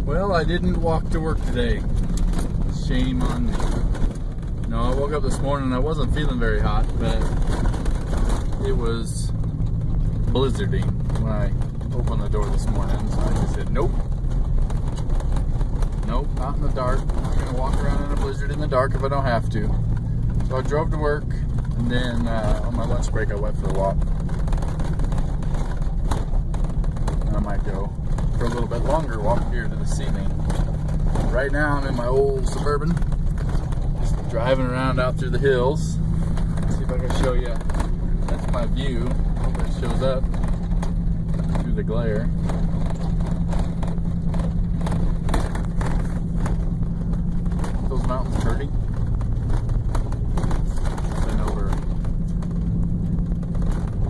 Well, I didn't walk to work today. Shame on me. No, I woke up this morning and I wasn't feeling very hot, but it was blizzarding when I opened the door this morning. So I just said, nope. Nope, not in the dark. I'm not going to walk around in a blizzard in the dark if I don't have to. So I drove to work, and then on my lunch break I went for a walk. And I might go for a little bit longer walk here to this evening. Right now I'm in my old Suburban, just driving around out through the hills. Let's see if I can show you. That's my view. Hope it shows up through the glare. Those mountains pretty. I've been over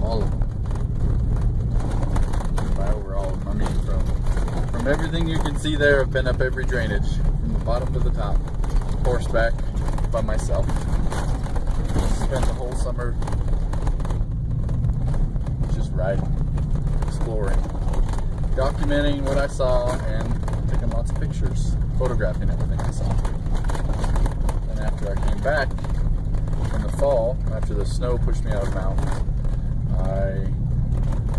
all of them. By over all of them, I mean from everything you can see there, I've been up every drainage from the bottom to the top, horseback by myself. Spent the whole summer just riding, exploring, documenting what I saw, and taking lots of pictures, photographing everything I saw. And after I came back in the fall, after the snow pushed me out of the mountains, I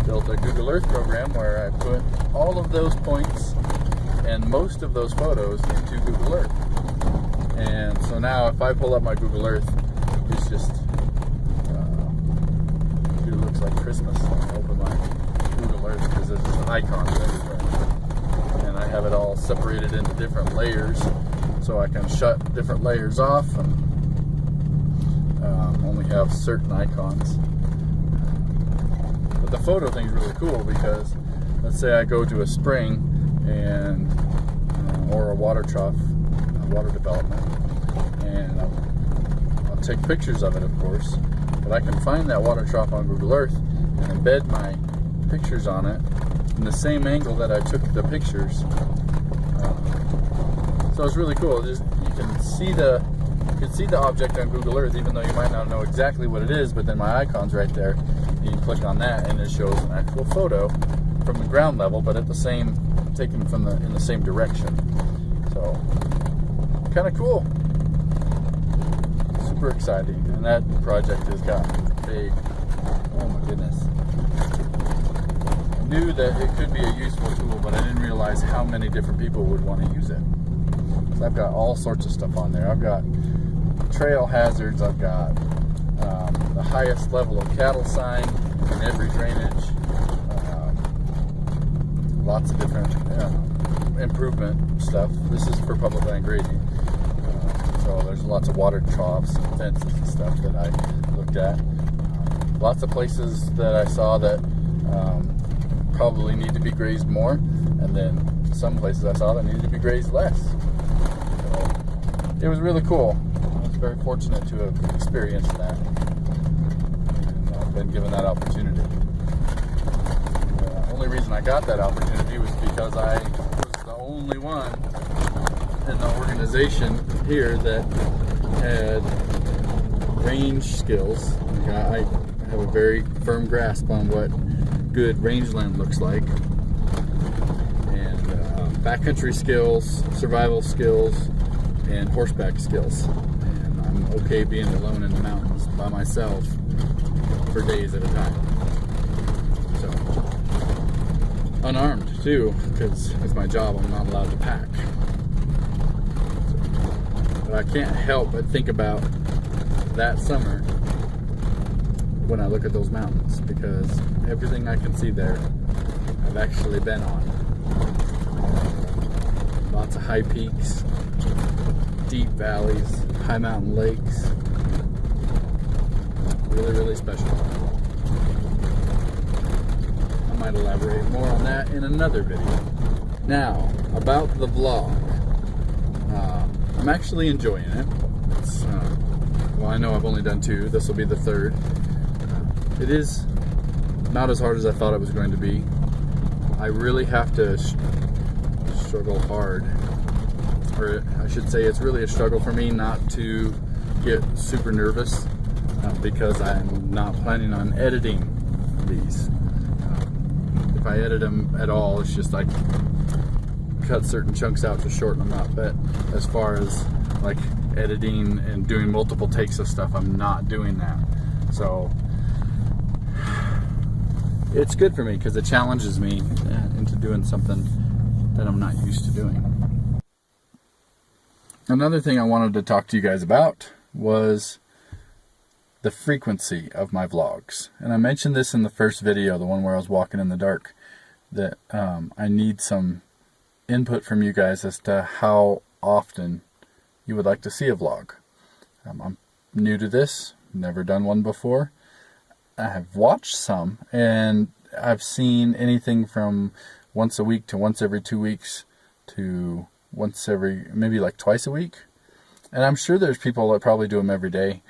built a Google Earth program where I put all of those points and most of those photos into Google Earth. And so now if I pull up my Google Earth, it's just it looks like Christmas when I open my Google Earth, because there's just icons everywhere. And I have it all separated into different layers, so I can shut different layers off and only have certain icons. But the photo thing is really cool, because let's say I go to a spring and or a water trough, water development, and I'll take pictures of it, of course, but I can find that water trough on Google Earth and embed my pictures on it in the same angle that I took the pictures. So it's really cool. Just, you can see the object on Google Earth, even though you might not know exactly what it is, but then my icon's right there. You can click on that and it shows an actual photo from the ground level, but at the same, taken from in the same direction. So kind of cool, super exciting, and that project has gotten big. Oh my goodness! I knew that it could be a useful tool, but I didn't realize how many different people would want to use it. So I've got all sorts of stuff on there. I've got trail hazards. I've got the highest level of cattle sign in every drainage. Lots of different improvement stuff. This is for public land grading. So there's lots of water troughs and fences and stuff that I looked at. Lots of places that I saw that probably need to be grazed more, and then some places I saw that needed to be grazed less. So it was really cool. I was very fortunate to have experienced that, and I've been given that opportunity. The only reason I got that opportunity was because I was the only one in the organization here that had range skills. I have a very firm grasp on what good rangeland looks like, and backcountry skills, survival skills, and horseback skills. And I'm okay being alone in the mountains by myself for days at a time. So unarmed too, because it's my job. I'm not allowed to pack. But I can't help but think about that summer when I look at those mountains, because everything I can see there I've actually been on. Lots of high peaks, deep valleys, high mountain lakes. Really, really special. I might elaborate more on that in another video. Now, about the vlog. I'm actually enjoying it. It's, well, I know I've only done 2. This will be the 3rd. It is not as hard as I thought it was going to be. I really have to struggle hard. Or I should say it's really a struggle for me not to get super nervous, because I'm not planning on editing these. If I edit them at all, it's just like cut certain chunks out to shorten them up. But as far as like editing and doing multiple takes of stuff, I'm not doing that. So it's good for me because it challenges me into doing something that I'm not used to doing. Another thing I wanted to talk to you guys about was the frequency of my vlogs. And I mentioned this in the first video, the one where I was walking in the dark, that I need some input from you guys as to how often you would like to see a vlog. I'm new to this, never done one before. I have watched some, and I've seen anything from once a week to once every 2 weeks to once every, maybe like twice a week. And I'm sure there's people that probably do them every day.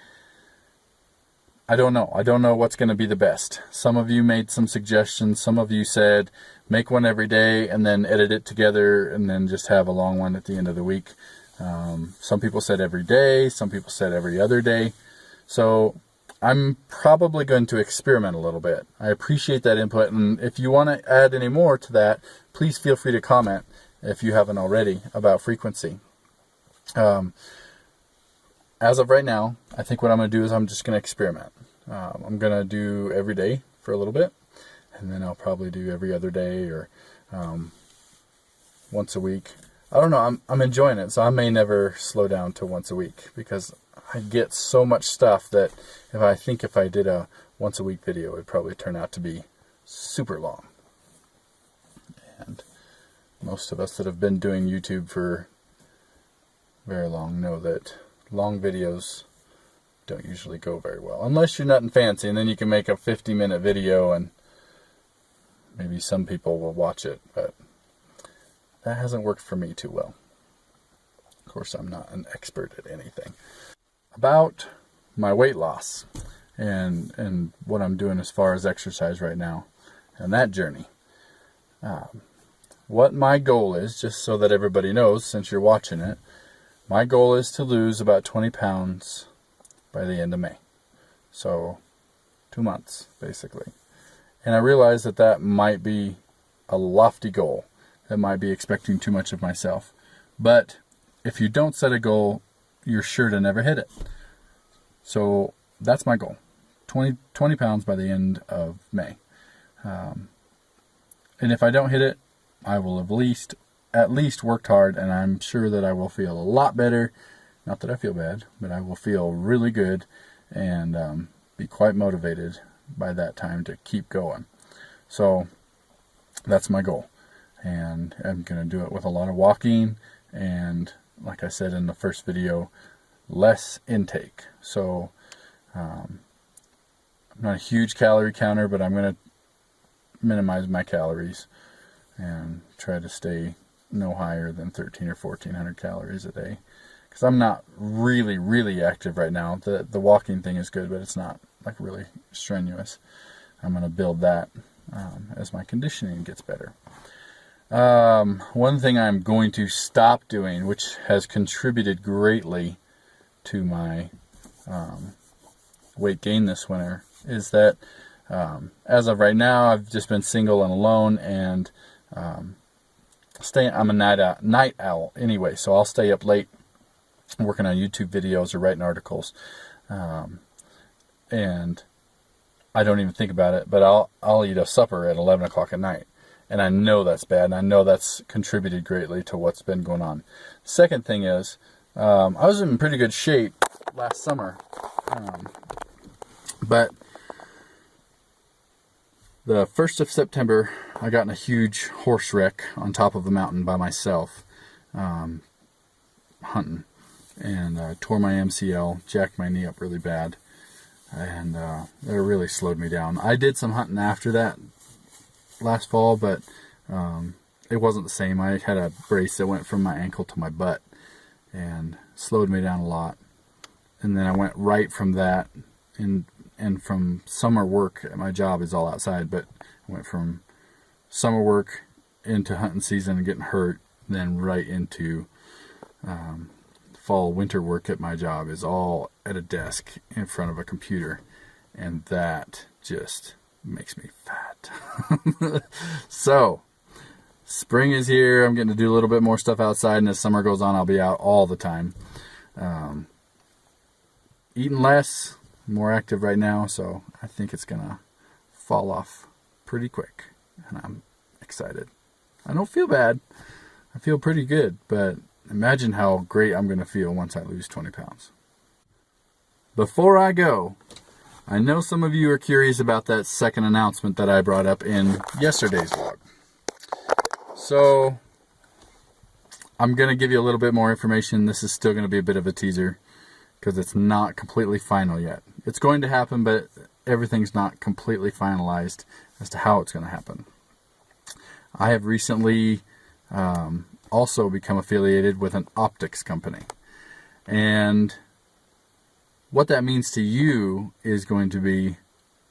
I don't know. I don't know what's going to be the best. Some of you made some suggestions. Some of you said make one every day and then edit it together and then just have a long one at the end of the week. Some people said every day. Some people said every other day. So I'm probably going to experiment a little bit. I appreciate that input, and if you want to add any more to that, please feel free to comment if you haven't already about frequency. As of right now, I think what I'm going to do is I'm just going to experiment. I'm going to do every day for a little bit, and then I'll probably do every other day or once a week. I don't know. I'm enjoying it, so I may never slow down to once a week because I get so much stuff that if I did a once a week video, it would probably turn out to be super long. And most of us that have been doing YouTube for very long know that long videos don't usually go very well. Unless you're nothing fancy, and then you can make a 50-minute video and maybe some people will watch it, but that hasn't worked for me too well. Of course, I'm not an expert at anything. About my weight loss and what I'm doing as far as exercise right now and that journey. What my goal is, just so that everybody knows since you're watching it, my goal is to lose about 20 pounds by the end of May. So 2 months, basically. And I realize that that might be a lofty goal. That might be expecting too much of myself. But if you don't set a goal, you're sure to never hit it. So that's my goal. 20 pounds by the end of May. And if I don't hit it, I will have at least worked hard, and I'm sure that I will feel a lot better. Not that I feel bad, but I will feel really good and be quite motivated by that time to keep going. So that's my goal. And I'm going to do it with a lot of walking and, like I said in the first video, less intake. So I'm not a huge calorie counter, but I'm going to minimize my calories and try to stay no higher than 1,300 or 1,400 calories a day. Because I'm not really active right now. The walking thing is good, but it's not like really strenuous. I'm going to build that as my conditioning gets better. One thing I'm going to stop doing, which has contributed greatly to my weight gain this winter, is that as of right now, I've just been single and alone, and I'm a night owl anyway, so I'll stay up late working on YouTube videos or writing articles, and I don't even think about it, but I'll eat a supper at 11 o'clock at night. And I know that's bad, and I know that's contributed greatly to what's been going on. Second thing is, I was in pretty good shape last summer, but the 1st of September, I got in a huge horse wreck on top of a mountain by myself, hunting, and tore my MCL, jacked my knee up really bad, and it really slowed me down. I did some hunting after that last fall, but it wasn't the same. I had a brace that went from my ankle to my butt and slowed me down a lot. And then I went right from that, and from summer work at my job is all outside, but I went from summer work into hunting season and getting hurt, then right into fall winter work at my job is all at a desk in front of a computer, and that just makes me fat. So spring is here. I'm getting to do a little bit more stuff outside, and as summer goes on, I'll be out all the time. Eating less, more active right now, so I think it's gonna fall off pretty quick, and I'm excited. I don't feel bad. I feel pretty good, but imagine how great I'm gonna feel once I lose 20 pounds. Before I go, I know some of you are curious about that second announcement that I brought up in yesterday's vlog. So I'm going to give you a little bit more information. This is still going to be a bit of a teaser because it's not completely final yet. It's going to happen, but everything's not completely finalized as to how it's going to happen. I have recently also become affiliated with an optics company. And what that means to you is going to be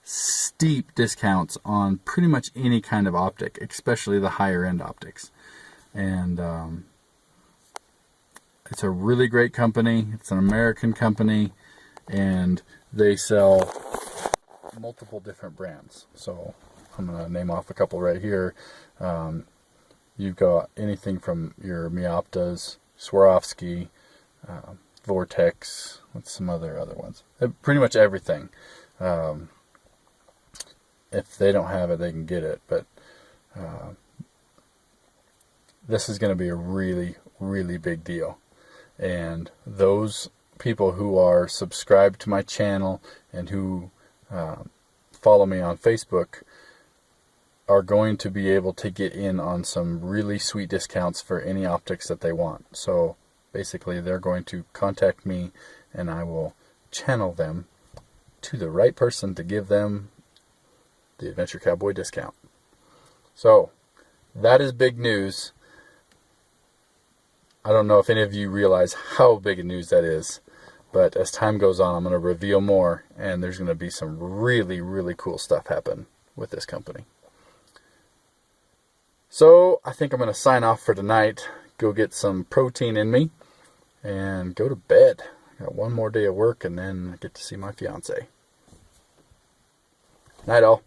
steep discounts on pretty much any kind of optic, especially the higher end optics. And it's a really great company. It's an American company, and they sell multiple different brands. So I'm going to name off a couple right here. You've got anything from your Mioptas, Swarovski, Vortex, what's some other ones? Pretty much everything. If they don't have it, they can get it. But this is going to be a really, really big deal. And those people who are subscribed to my channel and who follow me on Facebook are going to be able to get in on some really sweet discounts for any optics that they want. So basically, they're going to contact me, and I will channel them to the right person to give them the Adventure Cowboy discount. So that is big news. I don't know if any of you realize how big a news that is, but as time goes on, I'm going to reveal more, and there's going to be some really, really cool stuff happen with this company. So I think I'm going to sign off for tonight, go get some protein in me, and go to bed. I got one more day of work, and then I get to see my fiance. Night all.